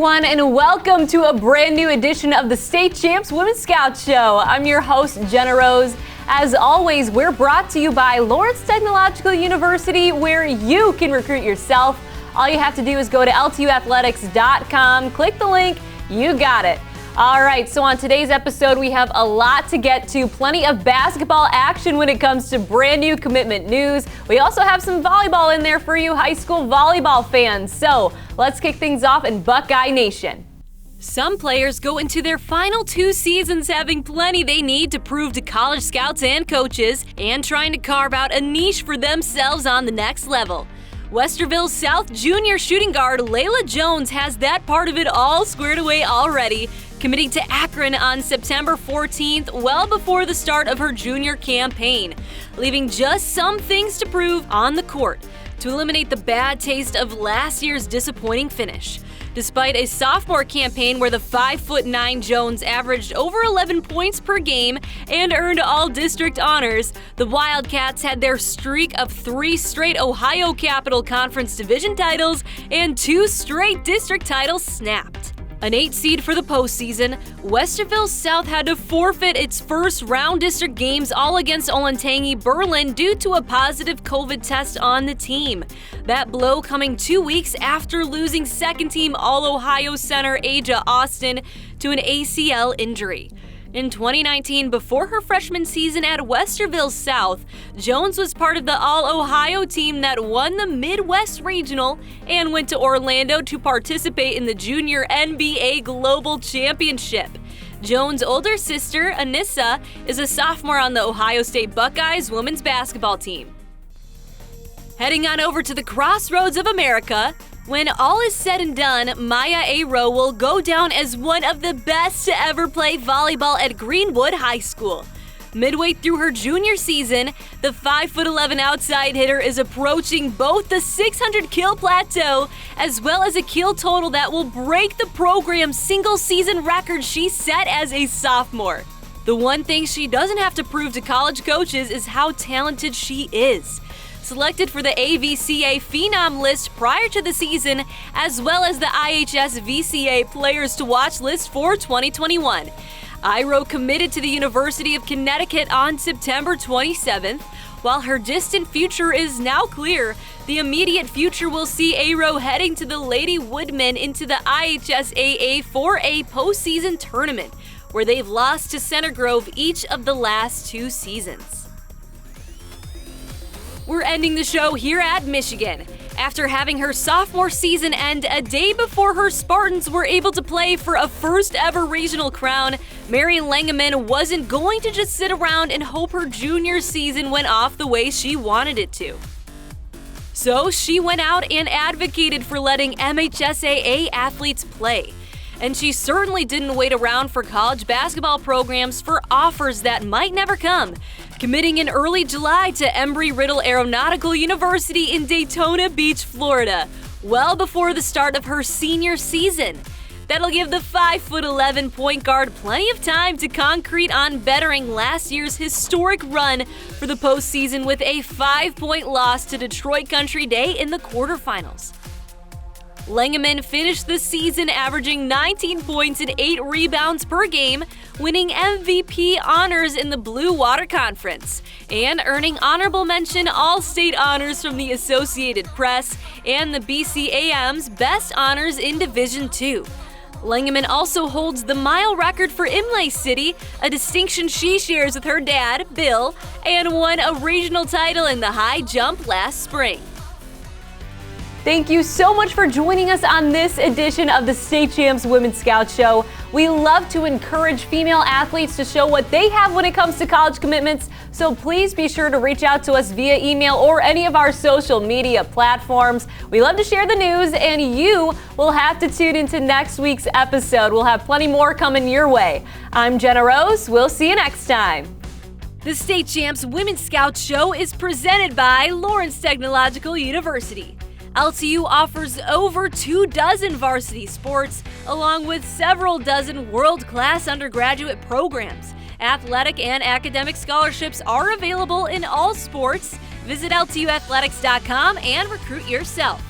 everyone, and welcome to a brand new edition of the State Champs Women's Scout Show. I'm your host, Jenna Rose. As always, we're brought to you by Lawrence Technological University, where you can recruit yourself. All you have to do is go to ltuathletics.com, click the link, you got it. All right, so on today's episode, we have a lot to get to, plenty of basketball action when it comes to brand new commitment news. We also have some volleyball in there for you high school volleyball fans. So let's kick things off in Buckeye Nation. Some players go into their final 2 seasons having plenty they need to prove to college scouts and coaches and trying to carve out a niche for themselves on the next level. Westerville South junior shooting guard Layla Jones has that part of it all squared away already, committing to Akron on September 14th, well before the start of her junior campaign, leaving just some things to prove on the court to eliminate the bad taste of last year's disappointing finish. Despite a sophomore campaign where the 5'9" Jones averaged over 11 points per game and earned all district honors, the Wildcats had their streak of 3 straight Ohio Capital Conference division titles and 2 straight district titles snapped. An 8 seed for the postseason, Westerville South had to forfeit its first round district games all against Olentangy Berlin due to a positive COVID test on the team. That blow coming 2 weeks after losing second-team All-Ohio center Aja Austin to an ACL injury. In 2019, before her freshman season at Westerville South, Jones was part of the All-Ohio team that won the Midwest Regional and went to Orlando to participate in the Junior NBA Global Championship. Jones' older sister, Anissa, is a sophomore on the Ohio State Buckeyes women's basketball team. Heading on over to the crossroads of America, when all is said and done, Maya Aro will go down as one of the best to ever play volleyball at Greenwood High School. Midway through her junior season, the 5'11" outside hitter is approaching both the 600 kill plateau as well as a kill total that will break the program's single-season record she set as a sophomore. The one thing she doesn't have to prove to college coaches is how talented she is. Selected for the AVCA Phenom list prior to the season, as well as the IHS VCA Players to Watch list for 2021. Iro committed to the University of Connecticut on September 27th. While her distant future is now clear, the immediate future will see Iro heading to the Lady Woodmen into the IHSAA 4A postseason tournament, where they've lost to Center Grove each of the last 2 seasons. We're ending the show here at Michigan. After having her sophomore season end a day before her Spartans were able to play for a first ever regional crown, Mary Langeman wasn't going to just sit around and hope her junior season went off the way she wanted it to. So she went out and advocated for letting MHSAA athletes play. And she certainly didn't wait around for college basketball programs for offers that might never come, committing in early July to Embry-Riddle Aeronautical University in Daytona Beach, Florida, well before the start of her senior season. That'll give the 5'11" point guard plenty of time to concrete on bettering last year's historic run for the postseason with a 5-point loss to Detroit Country Day in the quarterfinals. Langeman finished the season averaging 19 points and 8 rebounds per game, winning MVP honors in the Blue Water Conference, and earning honorable mention All-State honors from the Associated Press and the BCAM's Best Honors in Division II. Langeman also holds the mile record for Imlay City, a distinction she shares with her dad, Bill, and won a regional title in the high jump last spring. Thank you so much for joining us on this edition of the State Champs Women's Scout Show. We love to encourage female athletes to show what they have when it comes to college commitments, so please be sure to reach out to us via email or any of our social media platforms. We love to share the news, and you will have to tune into next week's episode. We'll have plenty more coming your way. I'm Jenna Rose. We'll see you next time. The State Champs Women's Scout Show is presented by Lawrence Technological University. LTU offers over 24 varsity sports, along with several dozen world-class undergraduate programs. Athletic and academic scholarships are available in all sports. Visit ltuathletics.com and recruit yourself.